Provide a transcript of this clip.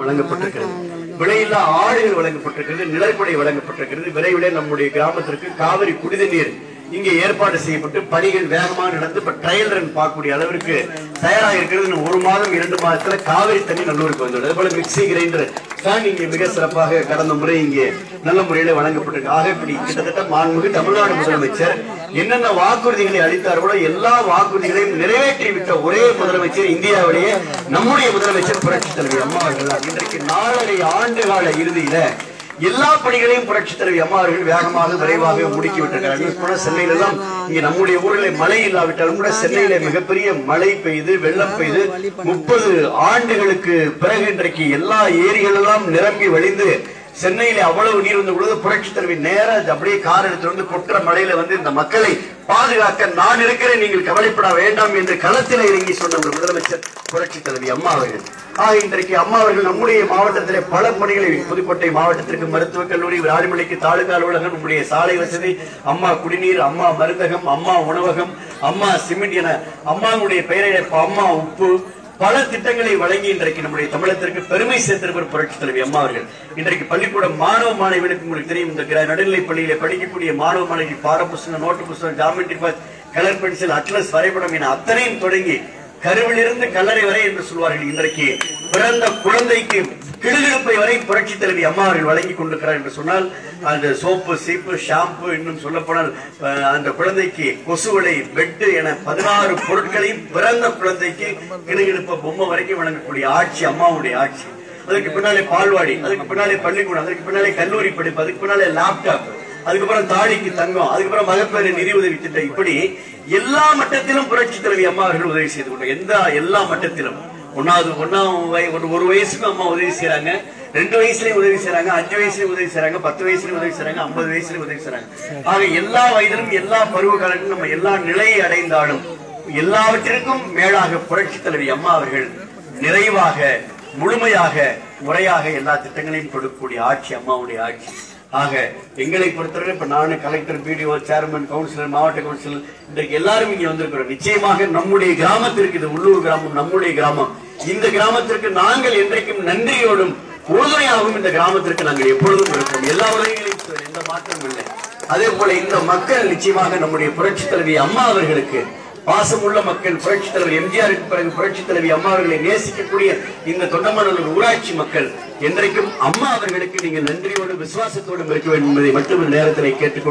வழங்கப்பட்டிருக்கிறது. விலையில்லா ஆடுகள் வழங்கப்பட்டிருக்கிறது, நிழற்படை வழங்கப்பட்டிருக்கிறது. விரைவிலே நம்முடைய கிராமத்திற்கு காவிரி குடிநீர் இங்கே ஏற்பாடு செய்யப்பட்டு பணிகள் வேகமாக நடந்து இப்ப ட்ரையல் ரன் பார்க்கக்கூடிய அளவிற்கு தயாராக இருக்கிறது. 1 மாதம் 2 மாதத்துல காவிரி தண்ணி நல்லூருக்கு வந்துள்ளது. அதுபோல மிக்சி கிரைண்டர் ஃபேன் இங்கே மிக சிறப்பாக கடந்த முறை இங்கே நல்ல முறையில வழங்கப்பட்டிருக்கு. ஆக இப்படி கிட்டத்தட்ட மாண்புமிகு தமிழ்நாடு முதலமைச்சர் என்னென்ன வாக்குறுதிகளை அளித்தார்களோ எல்லா வாக்குறுதிகளையும் நிறைவேற்றிவிட்ட ஒரே முதலமைச்சர் இந்தியாவிலேயே நம்முடைய முதலமைச்சர் புரட்சித் தலைவி அம்மா அவர்கள். இன்றைக்கு 4.5 ஆண்டுகால இறுதியில எல்லா பணிகளையும் புரட்சித் தலைவி அம்மா அவர்கள் வேகமாக விரைவாக முடுக்கிவிட்டிருக்கிறார்கள். சென்னையில எல்லாம் இங்க நம்முடைய ஊரில் மழை இல்லாவிட்டாலும் கூட சென்னையில மிகப்பெரிய மழை பெய்து வெள்ளம் பெய்து 30 ஆண்டுகளுக்கு பிறகு இன்றைக்கு எல்லா ஏரிகள் எல்லாம் நிரம்பி வழிந்து சென்னையில அவ்வளவு நீர் வந்த பொழுது புரட்சித் தலைவி நேர அப்படியே கார் எடுத்து வந்து கொற்ற மழையில வந்து இந்த மக்களை பாதுகாக்க நான் இருக்கிறேன், நீங்கள் கவலைப்பட வேண்டாம் என்று களத்தில் இறங்கி சொன்ன முதலமைச்சர் புரட்சித் தலைவி அம்மா அவர்கள். இன்றைக்கு அம்மா அவர்கள் நம்முடைய மாவட்டத்திலே பல பணிகளை, புதுக்கோட்டை மாவட்டத்திற்கு மருத்துவக் கல்லூரி, ராஜமலைக்கு தாலுகா அலுவலகம், நம்முடைய சாலை வசதி, அம்மா குடிநீர், அம்மா மருந்தகம், அம்மா உணவகம், அம்மா சிமெண்ட் என அம்மாவுடைய பெயரை அம்மா உப்பு பல திட்டங்களை வழங்கி இன்றைக்கு நம்முடைய தமிழகத்திற்கு பெருமை சேர்த்திருப்பவர் புரட்சித் தலைவி அம்மா அவர்கள். இன்றைக்கு பள்ளிக்கூட மாணவ மாணவிகளுக்கு உங்களுக்கு தெரியும், இந்த நடுநிலைப் பள்ளியில படிக்கக்கூடிய மாணவ மாணவி பாட புத்தகம், நோட்டு புத்தகம், geometry box, colour pencil, atlas, வரைபடம் என அத்தனையும் தொடங்கி கருவிலிருந்து கல்லறை வரை என்று சொல்வார்கள். இன்றைக்கு பிறந்த குழந்தைக்கு கிடுகிடுப்பை வரை புரட்சித் தலைவி அம்மா அவர்கள் வழங்கி கொண்டிருக்கிறார் என்று சொன்னால், அந்த சோப்பு, சீப்பு, ஷாம்பு, இன்னும் சொல்ல போனால் அந்த குழந்தைக்கு கொசுவலை, பெட்டு என 16 பொருட்களையும் பிறந்த குழந்தைக்கு கிடுகிடுப்ப பொம்மை வரைக்கும் வழங்கக்கூடிய ஆட்சி அம்மாவுடைய ஆட்சி. அதுக்கு பின்னாலே பால்வாடி, அதுக்கு பின்னாலே பள்ளிக்கூடம், அதுக்கு பின்னாலே கல்லூரி படிப்பு, அதுக்கு பின்னாலே லேப்டாப், அதுக்கப்புறம் தாடிக்கு தங்கம், அதுக்கப்புறம் மகப்பேறு நிதி உதவி திட்டம், இப்படி எல்லா மட்டத்திலும் புரட்சித் தலைவி அம்மா அவர்கள் உதவி செய்து கொண்டார். எல்லா மட்டத்திலும் ஒரு வயசுக்கும் அம்மா உதவி செய்யறாங்க, 2 வயசுலயும் உதவி செய்யறாங்க, 5 வயசுலயும் உதவி செய்யறாங்க, 10 வயசுலயும் உதவி செய்யறாங்க, 50 வயசுலயும் உதவி செய்யறாங்க. ஆக எல்லா வயதிலும் எல்லா பருவ காலத்திலும் நம்ம எல்லா நிலையை அடைந்தாலும் எல்லாவற்றிற்கும் மேலாக புரட்சித் தலைவி அம்மா அவர்கள் நிறைவாக முழுமையாக முறையாக எல்லா திட்டங்களையும் கொடுக்கக்கூடிய ஆட்சி அம்மாவுடைய ஆட்சி. ஆக எங்களை பொறுத்தவரை இப்ப நானு கலெக்டர், பிடிஓ, சேர்மன், கவுன்சிலர், மாவட்ட கவுன்சிலர் இன்றைக்கு எல்லாரும் இங்க வந்திருக்கிறோம். நிச்சயமாக நம்முடைய கிராமத்திற்கு, இது உள்ளூர் கிராமம், நம்முடைய கிராமம், இந்த கிராமத்திற்கு நாங்கள் என்றைக்கும் நன்றியோடும் உறுதுணையாகவும் இந்த கிராமத்திற்கு நாங்கள் எப்பொழுதும் இருப்போம். எல்லா உதவிகளையும் எந்த மாற்றமும் இல்லை. அதே போல இந்த மக்கள் நிச்சயமாக நம்முடைய புரட்சித் தலைவி அம்மா அவர்களுக்கு பாசமுள்ள மக்கள், புரட்சித் தலைவர் எம்ஜிஆருக்கு பிறகு புரட்சித் தலைவி அம்மா அவர்களை நேசிக்கக்கூடிய இந்த தொண்டமானூர் ஊராட்சி மக்கள் என்றைக்கும் அம்மா அவர்களுக்கு நீங்கள் நன்றியோடு விசுவாசத்தோடும் இருக்க வேண்டும் என்பதை மட்டும் நேரத்தில் கேட்டுக்கொண்டு